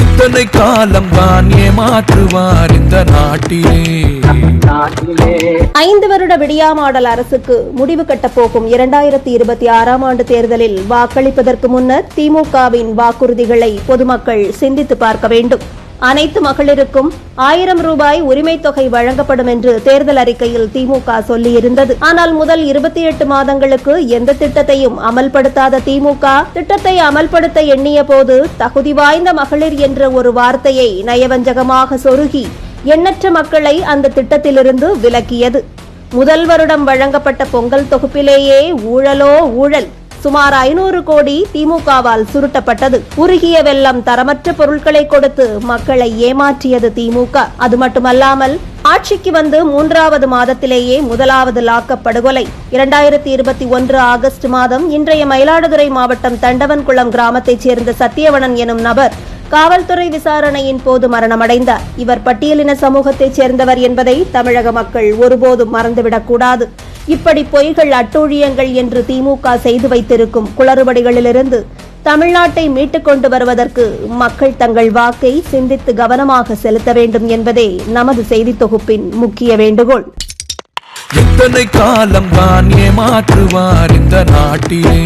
எத்தனை காலம் தான் ஏமாற்றுவார் இந்த நாட்டிலே. 5 வருட விடியாமாடல் அரசுக்கு முடிவு கட்டப்போகும் 2026ஆம் ஆண்டு தேர்தலில் வாக்களிப்பதற்கு முன்னர் திமுகவின் வாக்குறுதிகளை பொதுமக்கள் சிந்தித்து பார்க்க வேண்டும். அனைத்து மகளிருக்கும் 1000 ரூபாய் உரிமை தொகை வழங்கப்படும் என்று தேர்தல் அறிக்கையில் திமுக சொல்லியிருந்தது. ஆனால் முதல் 28 மாதங்களுக்கு எந்த திட்டத்தையும் அமல்படுத்தாத திமுக திட்டத்தை அமல்படுத்த எண்ணிய போது தகுதி வாய்ந்த மகளிர் என்ற ஒரு வார்த்தையை நயவஞ்சகமாக சொருகி எண்ணற்ற மக்களை அந்த திட்டத்திலிருந்து விலக்கியது. முதல் வருடம் வழங்கப்பட்ட பொங்கல் தொகுப்பிலேயே ஊழலோ ஊழல். சுமார் 500 கோடி திமுகவால் சுருட்டப்பட்டது. உருகிய வெள்ளம் தரமற்ற பொருட்களை கொடுத்து மக்களை ஏமாற்றியது திமுக. அது மட்டுமல்லாமல் ஆட்சிக்கு வந்து 3வது மாதத்திலேயே முதலாவது லாக்கப் படுகொலை. 2021 ஆகஸ்ட் மாதம் இன்றைய மயிலாடுதுறை மாவட்டம் தண்டவன்குளம் கிராமத்தைச் சேர்ந்த சத்தியவணன் எனும் நபர் காவல்துறை விசாரணையின் போது மரணமடைந்தார். இவர் பட்டியலின சமூகத்தைச் சேர்ந்தவர் என்பதை தமிழக மக்கள் ஒருபோதும் மறந்துவிடக்கூடாது. இப்படி பொய்கள் அட்டூழியங்கள் என்று திமுக செய்து வைத்திருக்கும் குளறுபடிகளிலிருந்து தமிழ்நாட்டை மீட்டுக் கொண்டு வருவதற்கு மக்கள் தங்கள் வாக்கை சிந்தித்து கவனமாக செலுத்த வேண்டும் என்பதே நமது செய்தி தொகுப்பின் முக்கிய வேண்டுகோள். எத்தனை காலம் தான் ஏமாற்றுவார் இந்த நாட்டிலே.